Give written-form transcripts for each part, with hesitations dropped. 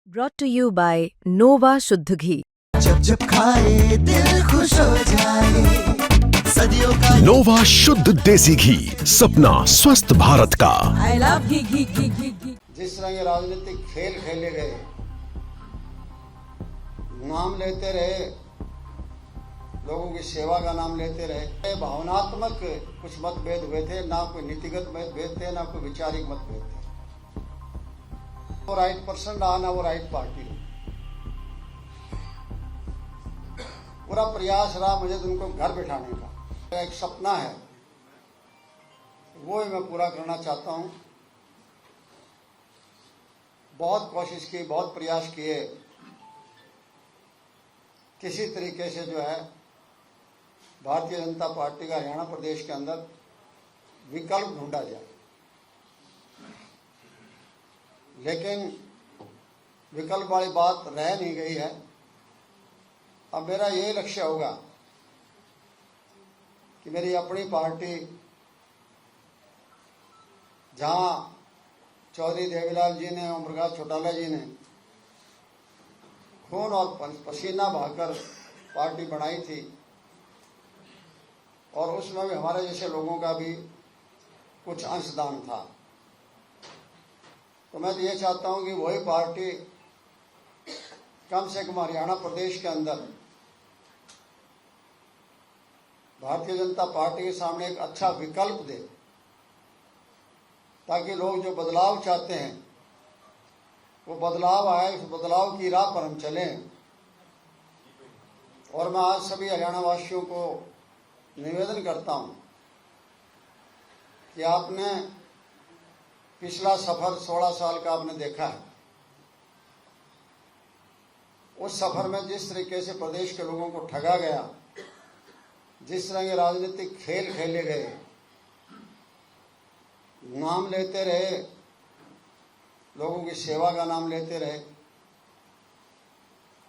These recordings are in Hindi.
Brought to you by Nova शुद्ध घी। जब जब खाए दिल खुश हो जाए, सदियों का नोवा शुद्ध देसी घी, सपना स्वस्थ भारत का। I love घी घी घी घी घी। जिस तरह के राजनीतिक खेल खेले गए, नाम लेते रहे, लोगों की सेवा का नाम लेते रहे, भावनात्मक कुछ मतभेद हुए थे, ना कोई नीतिगत मतभेद थे, ना कोई वैचारिक मतभेद थे। वो राइट पर्सन रहा, ना वो राइट पार्टी रही। पूरा प्रयास रहा मुझे उनको घर बिठाने का। मेरा एक सपना है, वो मैं पूरा करना चाहता हूं। बहुत कोशिश की, बहुत प्रयास किए, किसी तरीके से जो है भारतीय जनता पार्टी का हरियाणा प्रदेश के अंदर विकल्प ढूंढा जाए, लेकिन विकल्प वाली बात रह नहीं गई है। अब मेरा यही लक्ष्य होगा कि मेरी अपनी पार्टी, जहां चौधरी देवीलाल जी ने, ओम प्रकाश चौटाला जी ने खून और पसीना बहाकर पार्टी बनाई थी, और उसमें भी हमारे जैसे लोगों का भी कुछ अंशदान था, तो मैं तो ये चाहता हूं कि वही पार्टी कम से कम हरियाणा प्रदेश के अंदर भारतीय जनता पार्टी के सामने एक अच्छा विकल्प दे, ताकि लोग जो बदलाव चाहते हैं वो बदलाव आए, उस बदलाव की राह पर हम चलें। और मैं आज सभी हरियाणा वासियों को निवेदन करता हूं कि आपने पिछला सफर 16 साल का आपने देखा है। उस सफर में जिस तरीके से प्रदेश के लोगों को ठगा गया, जिस तरह के राजनीतिक खेल खेले गए, नाम लेते रहे, लोगों की सेवा का नाम लेते रहे,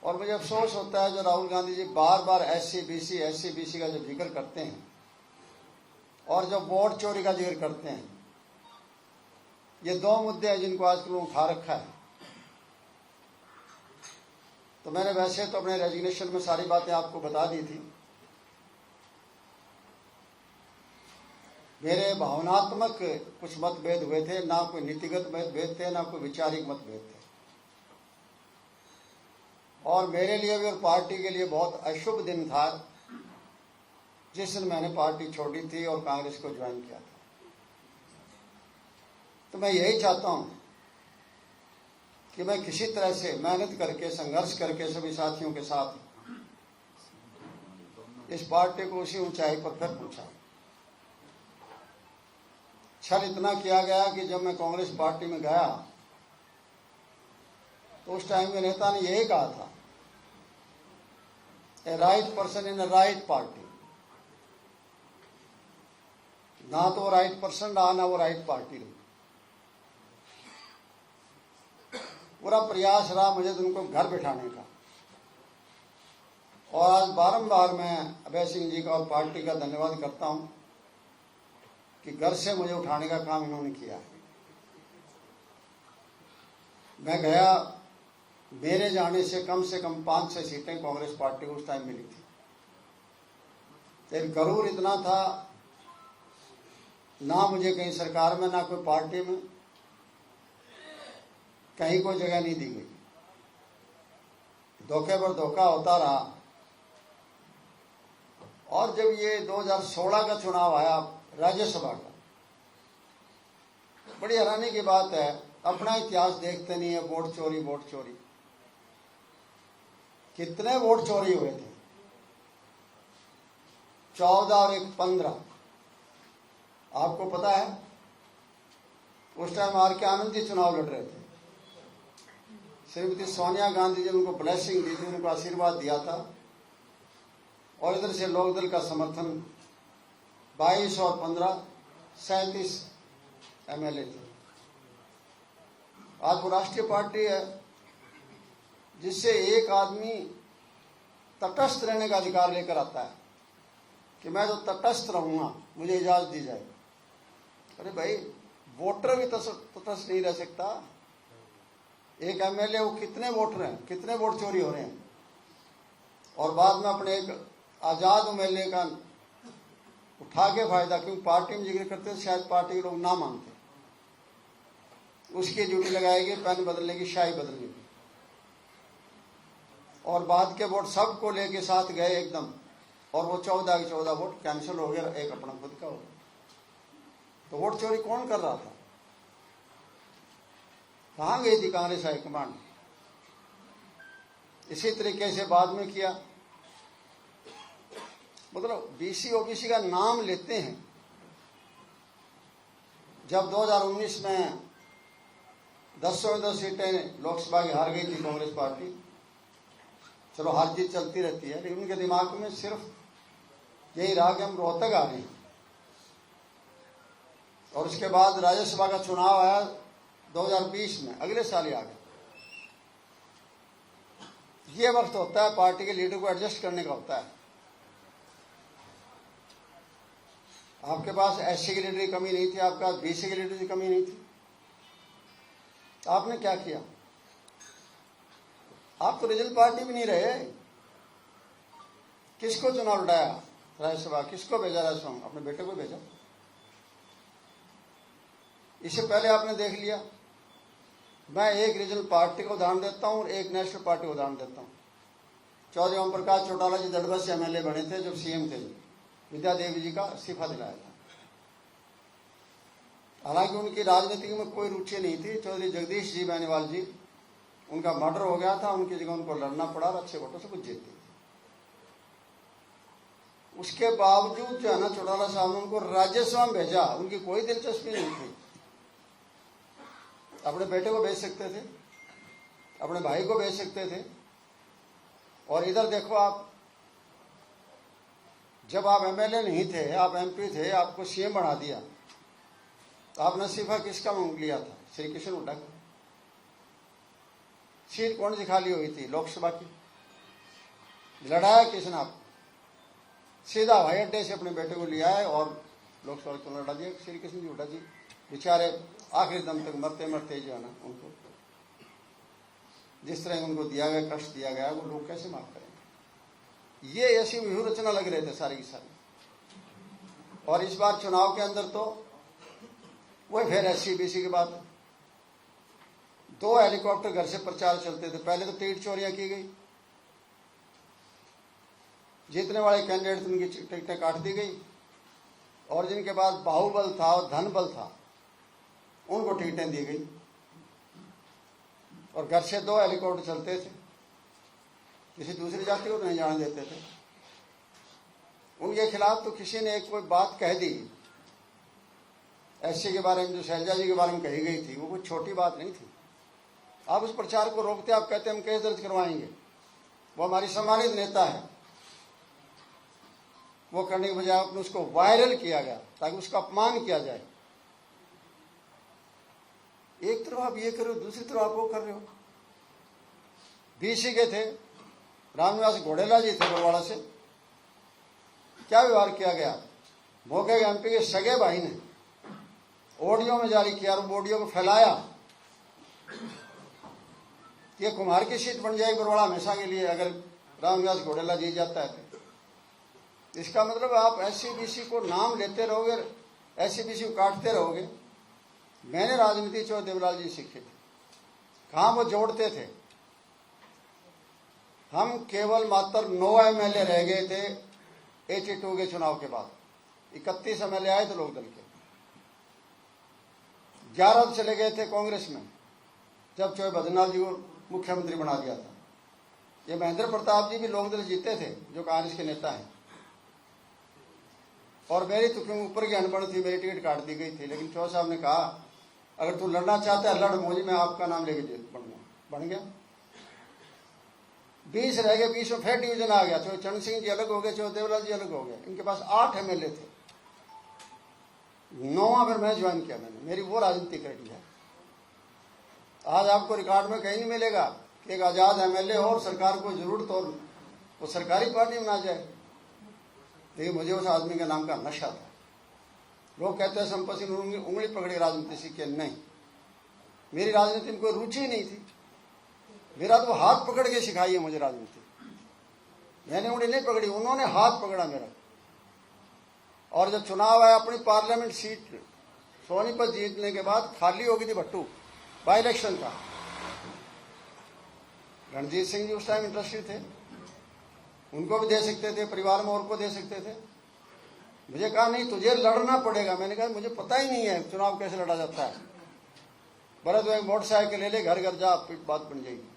और मुझे अफसोस होता है जो राहुल गांधी जी बार बार एससी बीसी का जो जिक्र करते हैं और जो वोट चोरी का जिक्र करते हैं, ये दो मुद्दे हैं जिनको आजकल उठा रखा है। तो मैंने वैसे तो अपने रेजिग्नेशन में सारी बातें आपको बता दी थी। मेरे भावनात्मक कुछ मतभेद हुए थे, ना कोई नीतिगत मतभेद थे, ना कोई वैचारिक मतभेद थे, और मेरे लिए भी और पार्टी के लिए बहुत अशुभ दिन था जिस दिन मैंने पार्टी छोड़ी थी और कांग्रेस को ज्वाइन किया था। तो मैं यही चाहता हूं कि मैं किसी तरह से मेहनत करके, संघर्ष करके सभी साथियों के साथ इस पार्टी को उसी ऊंचाई पर फिर पहुंचा। छल इतना किया गया कि जब मैं कांग्रेस पार्टी में गया तो उस टाइम के नेता ने यही कहा था, a right person in a right party. ना तो वो राइट पर्सन रहा, ना वो राइट पार्टी रही। पूरा प्रयास रहा मुझे उनको घर बिठाने का, और आज बारंबार मैं अभय सिंह जी का और पार्टी का धन्यवाद करता हूं कि घर से मुझे उठाने का काम इन्होंने किया है। मैं गया, मेरे जाने से कम 5-6 सीटें कांग्रेस पार्टी को उस टाइम मिली थी। लेकिन गरूर इतना था, ना मुझे कहीं सरकार में, ना कोई पार्टी में कहीं कोई जगह नहीं दी गई। धोखे पर धोखा होता रहा, और जब ये 2016 का चुनाव आया राज्यसभा का, बड़ी हैरानी की बात है, अपना इतिहास देखते नहीं है। वोट चोरी, कितने वोट चोरी हुए थे, 14 और 1 15। आपको पता है उस टाइम आर के आनंद जी चुनाव लड़ रहे थे। श्रीमती सोनिया गांधी जी उनको ब्लेसिंग दी थी, उनको आशीर्वाद दिया था, और इधर से लोकदल का समर्थन 22 और 15 37 एमएलए थे। आज वो राष्ट्रीय पार्टी है जिससे एक आदमी तटस्थ रहने का अधिकार लेकर आता है कि मैं तो तटस्थ रहूंगा, मुझे इजाजत दी जाए। अरे भाई, वोटर भी तटस्थ नहीं रह सकता। एक एमएलए वो कितने वोट रहे हैं, कितने वोट चोरी हो रहे हैं, और बाद में अपने एक आजाद एमएलए का उठा के फायदा, क्योंकि पार्टी में जिक्र करते थे, शायद पार्टी के लोग ना मानते, उसकी ड्यूटी लगाएगी पेन बदलने की, शाही बदलने की, और बाद के वोट सबको लेके साथ गए एकदम, और वो 14 के 14 वोट कैंसिल हो गया, एक अपना खुद का हो गया। तो वोट चोरी कौन कर रहा था? कहां गई थी कांग्रेस हाईकमांड? इसी तरीके से बाद में किया। मतलब बीसी ओबीसी का नाम लेते हैं। जब 2019 में 10 सीटें लोकसभा की हार गई थी कांग्रेस पार्टी, चलो हार जीत चलती रहती है, लेकिन उनके दिमाग में सिर्फ यही रहा कि हम रोहतक आ रहे हैं। और उसके बाद राज्यसभा का चुनाव आया 2020 में, अगले साल ही आ गया। ये वक्त होता है पार्टी के लीडर को एडजस्ट करने का होता है। आपके पास एससी की लीडर की कमी नहीं थी, आपका बीसी की लीडर की कमी नहीं थी, आपने क्या किया? आप तो रीजनल पार्टी भी नहीं रहे। किसको चुनाव लड़ाया राज्यसभा? किसको भेजा राज्यसभा? अपने बेटे को भेजा। इससे पहले आपने देख लिया। मैं एक रीजनल पार्टी का उदाहरण देता हूं और एक नेशनल पार्टी का उदाहरण देता हूं। चौधरी ओम प्रकाश चौटाला जी दड़बा से एमएलए बने थे जब सीएम थे, विद्या देवी जी का इस्तीफा दिलाया था। हालांकि उनकी राजनीति में कोई रुचि नहीं थी। चौधरी जगदीश जी बेनीवाल जी, उनका मर्डर हो गया था, उनकी जगह उनको लड़ना पड़ा और अच्छे वोटों से कुछ जीतते थे। उसके बावजूद जो है ना, चौटाला साहब ने उनको राज्यसभा में भेजा। उनकी कोई दिलचस्पी नहीं थी। अपने बेटे को भेज सकते थे, अपने भाई को भेज सकते थे। और इधर देखो आप, जब आप एमएलए नहीं थे, आप एमपी थे, आपको सीएम बना दिया, तो आपने इस्तीफा किसका मांग लिया था? श्री कृष्ण हुड्डा का। सीट कौन सी खाली हुई थी? लोकसभा की। लड़ाया किसने? आप सीधा हवाई अड्डे से अपने बेटे को लिया है और लोकसभा चुनाव लड़ा दिया। श्री कृष्ण जी हुड्डा जी बेचारे आखिरी दम तक मरते मरते जो है ना, उनको जिस तरह उनको दिया गया, कष्ट दिया गया, वो लोग कैसे माफ करेंगे? ये ऐसी व्यूह रचना लग रहे थे सारी की सारी। और इस बार चुनाव के अंदर तो वही फिर एससी बीसी के बाद 2 हेलीकॉप्टर घर से प्रचार चलते थे। पहले तो टिकट चोरियां की गई, जीतने वाले कैंडिडेट उनकी टिकटें काट दी गई, और जिनके पास बाहुबल था और धन बल था उनको टिकटें दी गई। और घर से 2 हेलीकॉप्टर चलते थे, किसी दूसरी जाति को तो नहीं जाने देते थे। उनके खिलाफ तो किसी ने एक कोई बात कह दी एससी के बारे में, जो शैलजा जी के बारे में कही गई थी, वो कोई छोटी बात नहीं थी। आप उस प्रचार को रोकते, आप कहते हम केस दर्ज करवाएंगे, वो हमारी सम्मानित नेता है। वो करने के बजाय आपने उसको वायरल किया गया ताकि उसका अपमान किया जाए। एक तरफ आप ये कर रहे हो, दूसरी तरफ आप वो कर रहे हो। बीसी के थे, रामनिवास घोड़ेला जी थे बरवाड़ा से, क्या व्यवहार किया गया? मौके के एमपी के सगे भाई ने ऑडियो में जारी किया और ऑडियो को फैलाया कि ये कुम्हार की सीट बन जाएगी बरवाड़ा हमेशा के लिए अगर रामनिवास घोड़ेला जीत जाता है तो। इसका मतलब आप एससी बीसी को नाम लेते रहोगे, एससी बीसी को काटते रहोगे। मैंने राजनीति चौधरी देवलाल जी सीखी थी, कहां वो जोड़ते थे। हम केवल मात्र 9 एमएलए रह गए थे 82 के चुनाव के बाद। 31 एमएलए आए थे लोकदल के, 11 चले गए थे कांग्रेस में जब चौधरी भजनलाल जी को मुख्यमंत्री बना दिया था। ये महेंद्र प्रताप जी भी लोकदल जीते थे, जो कांग्रेस के नेता हैं। और मेरी तो क्यों ऊपर की अनबन थी, मेरी टिकट काट दी गई थी। लेकिन चौधरी साहब ने कहा अगर तू लड़ना चाहता है लड़, मुझे मैं आपका नाम लेके बन गया। 20 रह गए, 20 में फिर डिवीजन आ गया। चौधरी चरण सिंह जी अलग हो गए, चौधरी देवलाल जी अलग हो गए। इनके पास 8 एमएलए थे, 9वां फिर मैं ज्वाइन किया। मैंने मेरी वो राजनीति कर दी है। आज आपको रिकॉर्ड में कहीं नहीं मिलेगा कि एक आजाद एमएलए हो और सरकार को जरूरत हो वो सरकारी पार्टी में ना जाए। लेकिन मुझे उस आदमी के नाम का नशा था। लोग कहते हैं संपत्ति उंगली पकड़ी राजनीति सीखी, नहीं, मेरी राजनीति में कोई रुचि नहीं थी। मेरा तो हाथ पकड़ के सिखाई है मुझे राजनीति। मैंने उन्हें नहीं पकड़ी, उन्होंने हाथ पकड़ा मेरा। और जब चुनाव आया, अपनी पार्लियामेंट सीट सोनीपत जीतने के बाद खाली हो गई थी भट्टू, बाई इलेक्शन का। रणजीत सिंह जी उस टाइम इंटरेस्टेड थे, उनको भी दे सकते थे, परिवार में और को दे सकते थे। मुझे कहा नहीं, तुझे लड़ना पड़ेगा। मैंने कहा मुझे पता ही नहीं है चुनाव कैसे लड़ा जाता है। बोला तो एक मोटरसाइकिल ले ले, घर घर जा, बात बन जाएगी।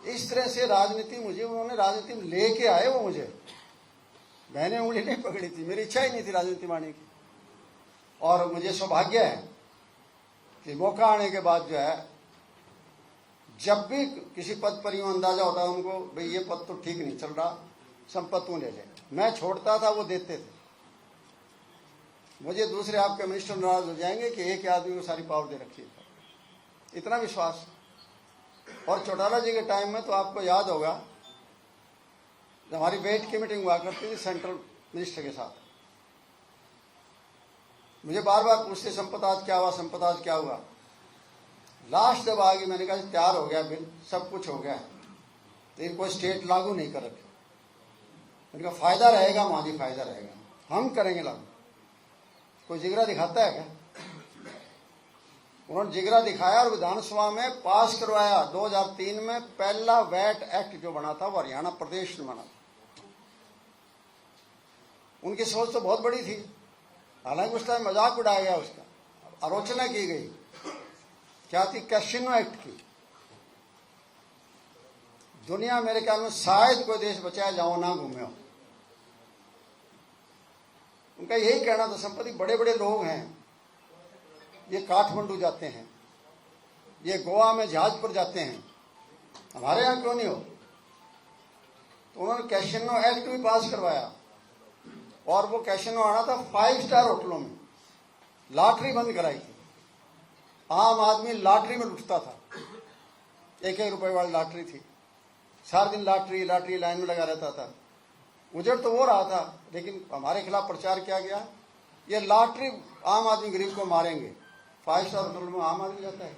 इस तरह से राजनीति मुझे उन्होंने राजनीति में लेके आए वो मुझे। मैंने उंगली नहीं पकड़ी थी, मेरी इच्छा ही नहीं थी राजनीति में आने की। और मुझे सौभाग्य है कि मौका आने के बाद जो है, जब भी किसी पद पर यूं अंदाजा होता है उनको, भाई ये पद तो ठीक नहीं चल रहा, संपत्ति ले ले, मैं छोड़ता था, वो देते थे मुझे। दूसरे आपके मिनिस्टर नाराज हो जाएंगे कि एक आदमी को सारी पावर दे रखी है, इतना विश्वास। और चौटाला जी के टाइम में तो आपको याद होगा, जब हमारी वेट की मीटिंग हुआ करती थी सेंट्रल मिनिस्टर के साथ, मुझे बार बार पूछते संपत आज क्या हुआ, संपत आज क्या हुआ। लास्ट जब आ गई, मैंने कहा तैयार हो गया बिल, सब कुछ हो गया, लेकिन कोई स्टेट लागू नहीं कर रखे। मैंने कहा फायदा रहेगा, माजी फायदा रहेगा, हम करेंगे लागू। कोई जिगरा दिखाता है क्या? उन्होंने जिगरा दिखाया और विधानसभा में पास करवाया। 2003 में पहला वैट एक्ट जो बना था वो हरियाणा प्रदेश में बना था। उनकी सोच तो बहुत बड़ी थी, हालांकि उस टाइम मजाक उड़ाया गया, उसका आलोचना की गई। क्या थी? कैसिनो एक्ट की। दुनिया मेरे ख्याल में शायद कोई देश बचाया जाओ ना घूमे हो। उनका यही कहना था, संपत्ति बड़े बड़े लोग हैं, ये काठमांडू जाते हैं, ये गोवा में जहाज पर जाते हैं, हमारे यहाँ क्यों नहीं हो? तो उन्होंने कैसिनो एक्ट भी पास करवाया। और वो कैसिनो आना था 5 स्टार होटलों में, लॉटरी बंद कराई थी। आम आदमी लॉटरी में लुटता था, 1-1 रुपए वाली लॉटरी थी, सारा दिन लॉटरी लॉटरी लाइन में लगा रहता था। उजड़ तो वो रहा था, लेकिन हमारे खिलाफ प्रचार किया गया, ये लॉटरी आम आदमी गरीब को मारेंगे। 5 स्टार होटल में आम आदमी जाता है,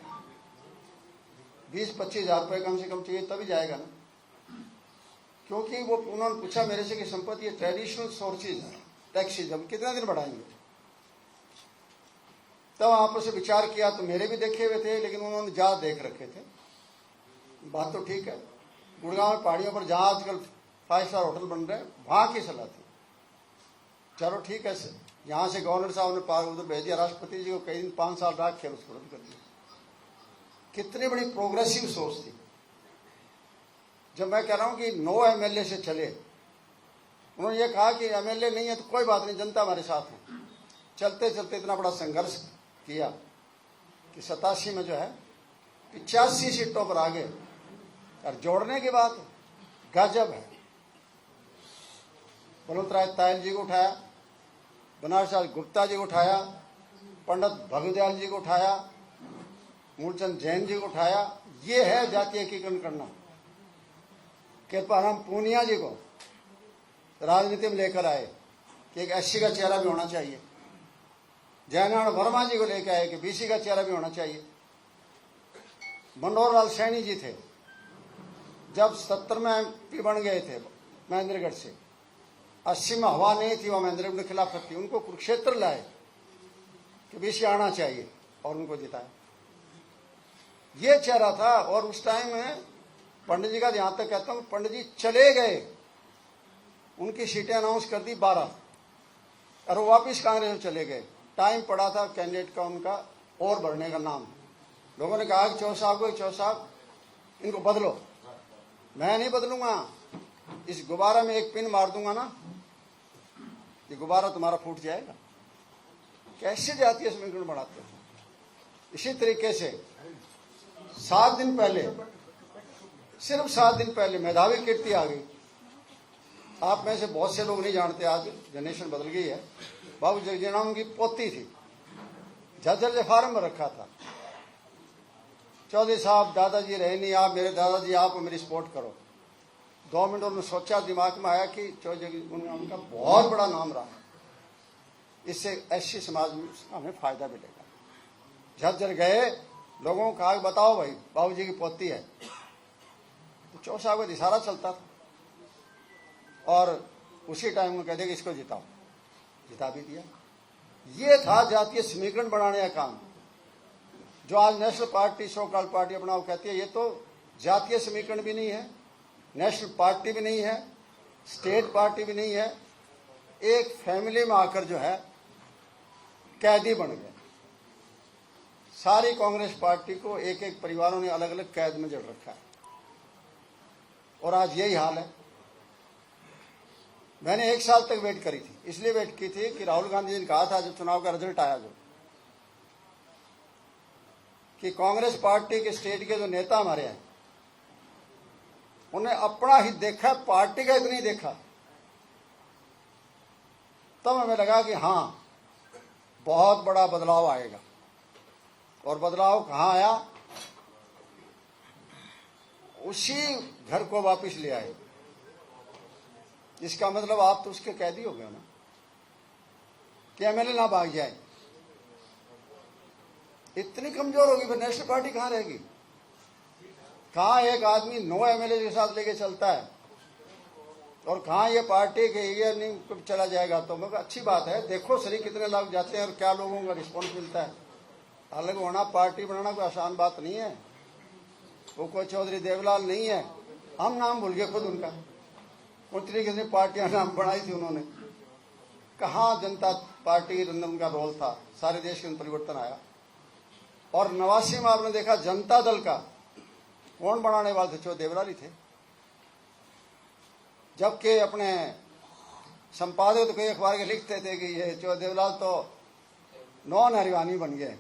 20-25 हजार रुपये कम से कम चाहिए तभी जाएगा ना। क्योंकि वो उन्होंने पूछा मेरे से कि संपत्ति ये ट्रेडिशनल सोर्सेज है, टैक्सेज हम कितना दिन बढ़ाएंगे। तब आपस में विचार किया, तो मेरे भी देखे हुए थे, लेकिन उन्होंने ज्यादा देख रखे थे। बात तो ठीक है, गुड़गांव में पहाड़ियों पर जहां आजकल 5 स्टार होटल बन रहे हैं, वहां की सलाह थी। चलो ठीक है, यहां से गवर्नर साहब ने पार उधर भेज दिया, राष्ट्रपति जी को कई दिन 5 साल रख के उसको रद्द कर दिया। कितनी बड़ी प्रोग्रेसिव सोच थी। जब मैं कह रहा हूं कि 9 MLA से चले, उन्होंने ये कहा कि MLA नहीं है तो कोई बात नहीं, जनता हमारे साथ है। चलते चलते इतना बड़ा संघर्ष किया कि 87 में जो है 85 सीटों पर आ गए। और जोड़ने की बात गजब है। बलवंत राय तायल जी को उठाया, बनारस गुप्ता जी को उठाया, पंडित भगवदयाल जी को उठाया, मूलचंद जैन जी को उठाया। ये है जातीय एकीकरण करना। कृपाराम पूनिया जी को राजनीति में लेकर आए कि एक SC का चेहरा भी होना चाहिए। जयनारायण वर्मा जी को लेकर आए कि BC का चेहरा भी होना चाहिए। मनोहर लाल सैनी जी थे, जब 70 में MP बन गए थे महेंद्रगढ़ से, 80 में हवा नहीं थी, वह महेंद्रगढ़ में खिलाफत थी, उनको कुरुक्षेत्र लाए कि BC आना चाहिए और उनको जिताया। ये चेहरा था। और उस टाइम में पंडित जी का यहां तक कहता हूं, पंडित जी चले गए, उनकी सीटें अनाउंस कर दी 12 और वो वापिस कांग्रेस में चले गए। टाइम पड़ा था कैंडिडेट का उनका और बढ़ने का नाम। लोगों ने कहा कि चौधरी साहब को, चौधरी साहब इनको बदलो। मैं नहीं बदलूंगा, इस गुब्बारा में एक पिन मार दूंगा ना, ये गुब्बारा तुम्हारा फूट जाएगा। कैसे जातीय समीकरण बढ़ाते हैं। इसी तरीके से 7 दिन पहले, सिर्फ 7 दिन पहले मेधावी कीर्ति आ गई। आप में से बहुत से लोग नहीं जानते, आज जनरेशन बदल गई है। बाबू जगजीराम की पोती थी, झज्जर फार्म में रखा था। चौधरी साहब दादाजी रहे नहीं, आप मेरे दादाजी, आप मेरी सपोर्ट करो। 2 मिनट उन्होंने सोचा, दिमाग में आया कि चौधरी उनका बहुत बड़ा नाम रहा, इससे SC समाज में हमें फायदा मिलेगा। झज्जर गए, लोगों को कहा कि बताओ भाई बाबूजी की पोती है, तो चौ साहब का इशारा चलता था और उसी टाइम में कहते कि इसको जिताओ, जिता भी दिया। ये था जातीय समीकरण बनाने का काम। जो आज national party so called party अपना वो कहती है, ये तो जातीय समीकरण भी नहीं है, नेशनल पार्टी भी नहीं है, स्टेट पार्टी भी नहीं है, एक फैमिली में आकर जो है कैदी बन गए। सारी कांग्रेस पार्टी को एक एक परिवारों ने अलग अलग कैद में जड़ रखा है और आज यही हाल है। मैंने 1 साल तक वेट करी थी, इसलिए वेट की थी कि राहुल गांधी जी ने कहा था जब चुनाव का रिजल्ट आया जो कि कांग्रेस पार्टी के स्टेट के जो नेता हमारे हैं उन्हें अपना ही देखा, पार्टी का इतना ही देखा। तब हमें लगा कि हाँ बहुत बड़ा बदलाव आएगा। और बदलाव कहाँ आया? उसी घर को वापस ले आए। इसका मतलब आप तो उसके कैदी हो गए ना कि एमएलए ना भाग जाए। इतनी कमजोर होगी फिर नेशनल पार्टी कहाँ रहेगी? कहाँ एक आदमी 9 एमएलए के साथ लेके चलता है और कहाँ ये पार्टी के ये नहीं चला जाएगा। तो मैं अच्छी बात है, देखो सही कितने लोग जाते हैं और क्या लोगों का रिस्पॉन्स मिलता है। अलग होना, पार्टी बनाना कोई आसान बात नहीं है। वो कोई चौधरी देवलाल नहीं है, हम नाम भूल गए खुद उनका। उतनी कितनी पार्टियां नाम बनाई थी उन्होंने, कहाँ जनता पार्टी के अंदर उनका रोल था। सारे देश के अंदर परिवर्तन आया। और 89 में आपने देखा जनता दल का कौन बनाने वाले थे? चौधरी देवलाल ही थे। जबकि अपने संपादक तो कई अखबार के लिखते थे कि ये चौधरी देवलाल तो नॉन हरियाणी बन गए,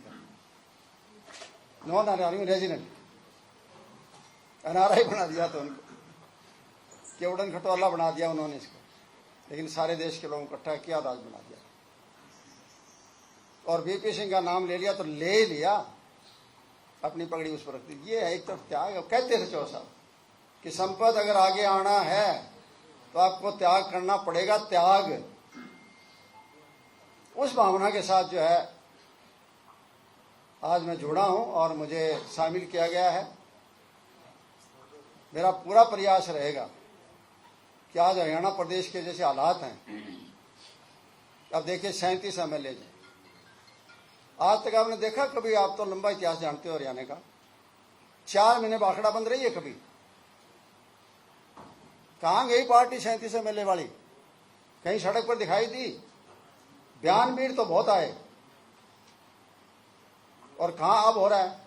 नॉन हरियाणी रेजिडेंट, एनआरआई बना दिया तो उनको, केवड़न खटोला बना दिया उन्होंने इसको। लेकिन सारे देश के लोगों को इकट्ठा किया, राज बना दिया। और वीपी सिंह का नाम ले लिया तो ले ही लिया, अपनी पगड़ी उस पर रख दी। ये है एक तरफ त्याग। कहते थे चौ साहब कि संपद अगर आगे आना है तो आपको त्याग करना पड़ेगा। त्याग उस भावना के साथ जो है आज मैं जुड़ा हूं और मुझे शामिल किया गया है। मेरा पूरा प्रयास रहेगा कि आज हरियाणा प्रदेश के जैसे हालात हैं, अब देखिए 37 एमएलए। आज तक आपने देखा कभी? आप तो लंबा इतिहास जानते हो हरियाणा का। 4 महीने बाखड़ा बंद रही है कभी? कहां गई पार्टी 37 एमएलए वाली? कहीं सड़क पर दिखाई दी? बयान भीड़ तो बहुत आए और कहां अब हो रहा है?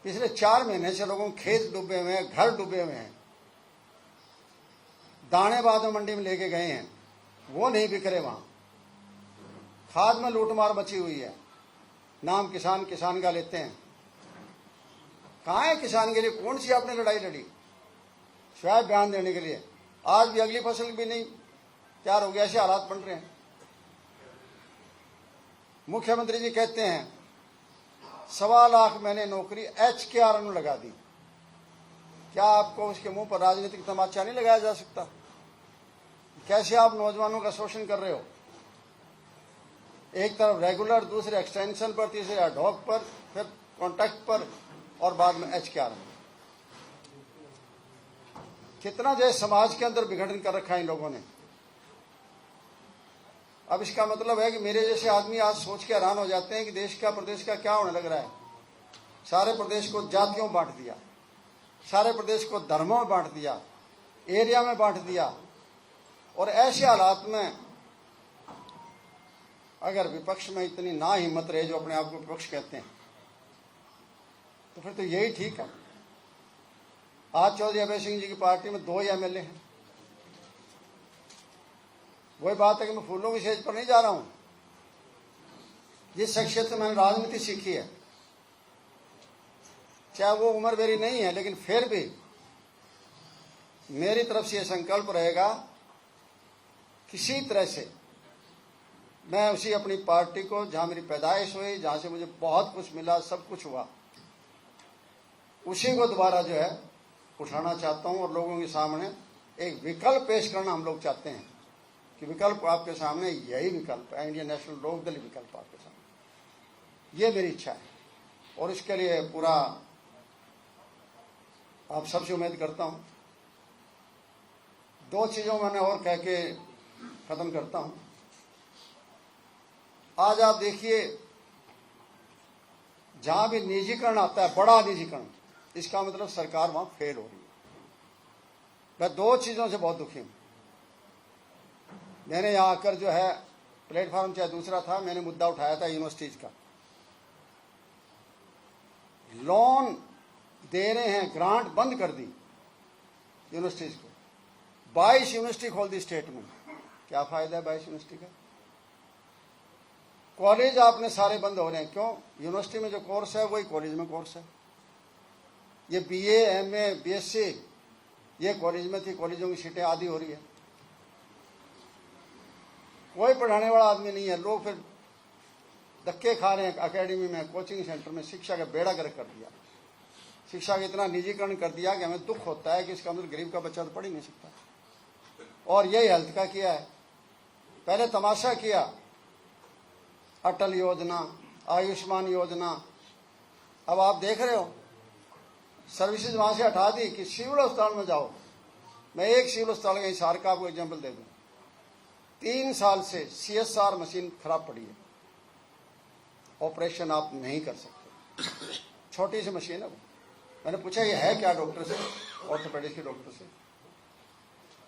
पिछले 4 महीने से लोगों के खेत डूबे हुए हैं, घर डूबे हुए हैं, दाने बादों मंडी में लेके गए हैं, वो नहीं बिक रहे। वहां खाद में लूटमार मची हुई है। नाम किसान किसान का लेते हैं। कहां है किसान के लिए? कौन सी आपने लड़ाई लड़ी शायद बयान देने के लिए? आज भी अगली फसल भी नहीं तैयार हो गया, ऐसे हालात बन रहे हैं। मुख्यमंत्री जी कहते हैं 1.25 लाख मैंने नौकरी HKR में लगा दी। क्या आपको उसके मुंह पर राजनीतिक तमाचा नहीं लगाया जा सकता? कैसे आप नौजवानों का शोषण कर रहे हो? एक तरफ रेगुलर, दूसरे एक्सटेंशन पर, तीसरे एडहॉक पर, फिर कॉन्ट्रैक्ट पर और बाद में HKR में। कितना जो समाज के अंदर विघटन कर रखा है इन लोगों ने। अब इसका मतलब है कि मेरे जैसे आदमी आज सोच के हैरान हो जाते हैं कि देश का, प्रदेश का क्या होने लग रहा है। सारे प्रदेश को जातियों में बांट दिया, सारे प्रदेश को धर्मों में बांट दिया, एरिया में बांट दिया। और ऐसे हालात में अगर विपक्ष में इतनी ना हिम्मत रहे, जो अपने आप को विपक्ष कहते हैं, तो फिर तो यही ठीक है। आज चौधरी अभय सिंह जी की पार्टी में 2 ही एमएलए हैं। वही बात है कि मैं फूलों की सेज पर नहीं जा रहा हूं। जिस शख्सियत से मैंने राजनीति सीखी है, चाहे वो उम्र मेरी नहीं है, लेकिन फिर भी मेरी तरफ से यह संकल्प रहेगा किसी तरह से मैं उसी अपनी पार्टी को, जहां मेरी पैदाइश हुई, जहां से मुझे बहुत कुछ मिला, सब कुछ हुआ, उसी को दोबारा जो है उठाना चाहता हूं। और लोगों के सामने एक विकल्प पेश करना हम लोग चाहते हैं कि विकल्प आपके सामने यही विकल्प है, इंडियन नेशनल लोकदल विकल्प आपके सामने। ये मेरी इच्छा है। और इसके लिए पूरा आप सबसे उम्मीद करता हूं। दो चीजों मैंने और कह के खत्म करता हूं। आज आप देखिए, जहां भी निजीकरण आता है, बड़ा निजीकरण, इसका मतलब सरकार वहां फेल हो रही है। मैं दो चीजों से बहुत दुखी हूं। मैंने यहां आकर जो है, प्लेटफॉर्म चाहे दूसरा था, मैंने मुद्दा उठाया था यूनिवर्सिटीज का। लोन दे रहे हैं, ग्रांट बंद कर दी यूनिवर्सिटीज को। 22 यूनिवर्सिटी खोल दी स्टेट में। क्या फायदा है 22 यूनिवर्सिटी का? कॉलेज आपने सारे बंद हो रहे हैं। क्यों? यूनिवर्सिटी में जो कोर्स है वही कॉलेज में कोर्स है। ये बीए, एमए, बीएससी ये कॉलेज में थी, कॉलेजों की सीटें आधी हो रही है। कोई पढ़ाने वाला आदमी नहीं है। लोग फिर धक्के खा रहे हैं एकेडमी में, कोचिंग सेंटर में। शिक्षा का बेड़ा गर्क कर दिया। शिक्षा का इतना निजीकरण कर दिया कि हमें दुख होता है कि इसका मतलब गरीब का बच्चा तो पढ़ ही नहीं सकता। और यही हेल्थ का किया है। पहले तमाशा किया, अटल योजना, आयुष्मान योजना। अब आप देख रहे हो सर्विसेज वहां से हटा दी कि सिविल अस्पताल में जाओ। मैं एक सिविल अस्पताल का हिसार का आपको एग्जाम्पल दे दूं। 3 साल से CSR मशीन खराब पड़ी है, ऑपरेशन आप नहीं कर सकते। छोटी सी मशीन है वो। मैंने पूछा ये है क्या डॉक्टर से, ऑर्थोपेडिक्स के डॉक्टर से।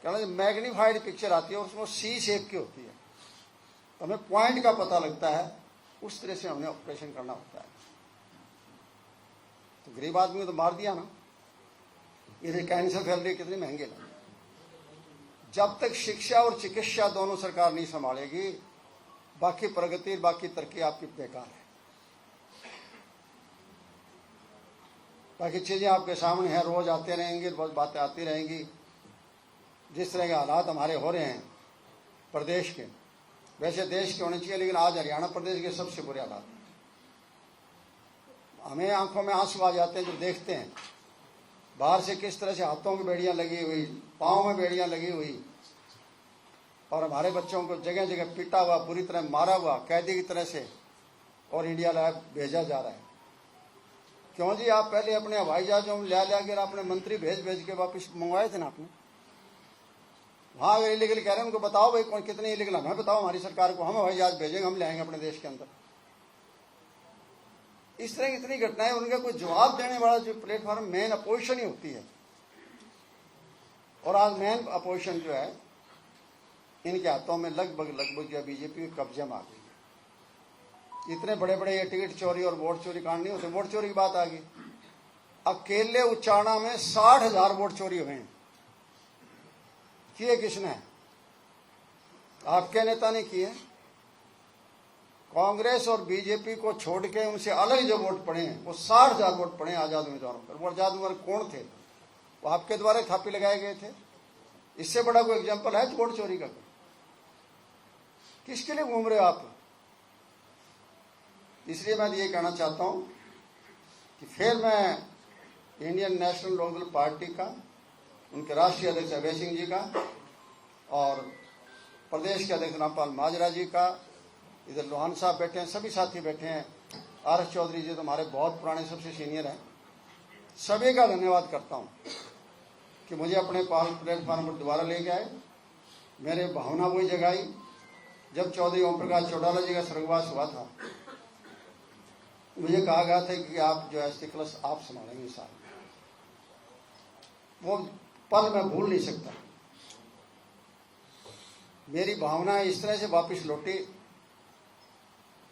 कहना मैग्नीफाइड पिक्चर आती है और उसमें C शेप की होती है, तो हमें पॉइंट का पता लगता है। उस तरह से हमने ऑपरेशन करना होता है। तो गरीब आदमी को तो मार दिया ना। ये कैंसर फैल रही, कितने महंगे लगे। जब तक शिक्षा और चिकित्सा दोनों सरकार नहीं संभालेगी, बाकी प्रगति, बाकी तरक्की आपकी बेकार है। बाकी चीजें आपके सामने हैं, रोज आते रहेंगे, रोज बातें आती रहेंगी। जिस तरह के हालात हमारे हो रहे हैं प्रदेश के, वैसे देश के होने चाहिए, लेकिन आज हरियाणा प्रदेश के सबसे बुरे हालात हैं। हमें आंखों में आंसू आ जाते हैं जब देखते हैं बाहर से किस तरह से हाथों में बेड़ियां लगी हुई, पांव में बेड़ियां लगी हुई, और हमारे बच्चों को जगह जगह पीटा हुआ, बुरी तरह मारा हुआ, कैदी की तरह से, और इंडिया लाया भेजा जा रहा है। क्यों जी? आप पहले अपने हवाई जहाजों में ले कर अपने मंत्री भेज के वापस मंगवाए थे ना आपने। वहां अगर इलीगल कह रहे हैं उनको बताओ भाई कौन कितने इलीगल, हमें बताओ हमारी सरकार को, हम हवाई जहाज भेजेंगे, हम ले आएंगे अपने देश के अंदर। इस तरह की इतनी घटनाएं, उनका कोई जवाब देने वाला जो प्लेटफॉर्म मेन अपोजिशन ही होती है। और आज मेन अपोजिशन जो है, इनके हाथों में लगभग जो बीजेपी के कब्जे में आ गई है। इतने बड़े बड़े ये टिकट चोरी और वोट चोरी कांड नहीं होते। वोट चोरी की बात आ गई। अकेले उच्चारणा में 60,000 वोट चोरी हुए हैं। किए किसने? आपके नेता ने किए। कांग्रेस और बीजेपी को छोड़ के उनसे अलग जो वोट पड़े हैं, वो 60,000 वोट पड़े आजाद उम्मीदवारों पर। वो आजाद उम्मीदवार कौन थे? वो आपके द्वारा थापी लगाए गए थे। इससे बड़ा कोई एग्जाम्पल है वोट चोरी का? किसके लिए घूम रहे हो आप? इसलिए मैं ये कहना चाहता हूं कि फिर मैं इंडियन नेशनल लोकदल पार्टी का, उनके राष्ट्रीय अध्यक्ष अभय सिंह जी का, और प्रदेश के अध्यक्ष रामपाल माजरा जी का, इधर लोहान साहब बैठे हैं, सभी साथी बैठे हैं, RS चौधरी जी तो हमारे बहुत पुराने, सबसे सीनियर हैं, सभी का धन्यवाद करता हूं कि मुझे अपने प्लेटफॉर्म पर दोबारा ले गए। मेरे भावना वही जगाई जब चौधरी ओम प्रकाश चौटाला जी का स्वर्गवास हुआ था। मुझे कहा गया था कि आप जो है क्लस आप संभालेंगे साहब। वो पल मैं भूल नहीं सकता। मेरी भावना इस तरह से वापस लौटी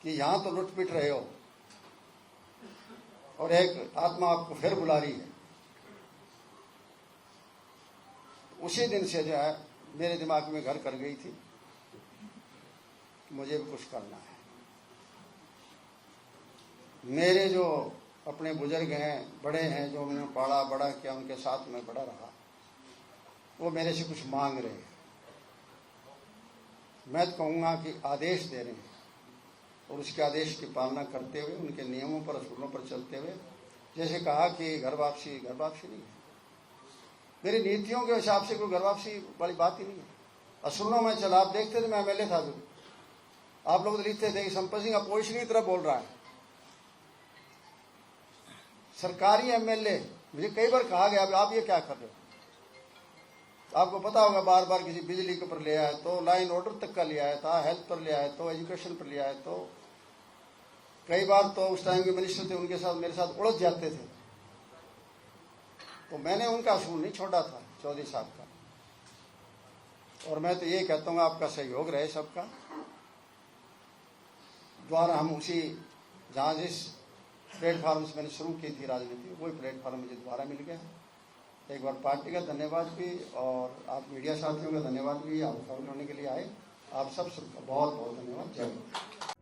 कि यहां तो लुट पिट रहे हो और एक आत्मा आपको फिर बुला रही है। उसी दिन से जो है मेरे दिमाग में घर कर गई थी कि मुझे भी कुछ करना है। मेरे जो अपने बुजुर्ग हैं, बड़े हैं, जो मैंने पाला बड़ा किया, उनके साथ में बड़ा रहा, वो मेरे से कुछ मांग रहे हैं। मैं तो कहूँगा कि आदेश दे रहे हैं और उसके आदेश की पालना करते हुए, उनके नियमों पर, असूलों पर चलते हुए। जैसे कहा कि घर वापसी नहीं है। मेरी नीतियों के हिसाब से कोई घर वापसी वाली बात ही नहीं है। असूलों में चला। आप देखते थे, मैं MLA था, जो आप लोग लिखते थे कि संपत सिंह अपोजिशन की तरफ बोल रहा है। सरकारी एमएलए, मुझे कई बार कहा गया आप ये क्या कर रहे हो। आपको पता होगा बार बार किसी बिजली के पर ले आए तो लाइन ऑर्डर तक का ले आया था, हेल्थ पर ले आए तो, एजुकेशन पर ले आए तो, कई बार तो उस टाइम के मिनिस्टर थे उनके साथ मेरे साथ उलझ जाते थे। तो मैंने उनका असूल नहीं छोड़ा था चौधरी साहब का। और मैं तो ये कहता हूँ आपका सहयोग रहे सबका द्वारा हम उसी जहाँ जिस प्लेटफार्म से मैंने शुरू की थी राजनीति वही प्लेटफार्म मुझे दोबारा मिल गया। एक बार पार्टी का धन्यवाद भी और आप मीडिया साथियों का धन्यवाद भी, आप खबर होने के लिए आए। आप सब सबका बहुत बहुत धन्यवाद। जय हिंद।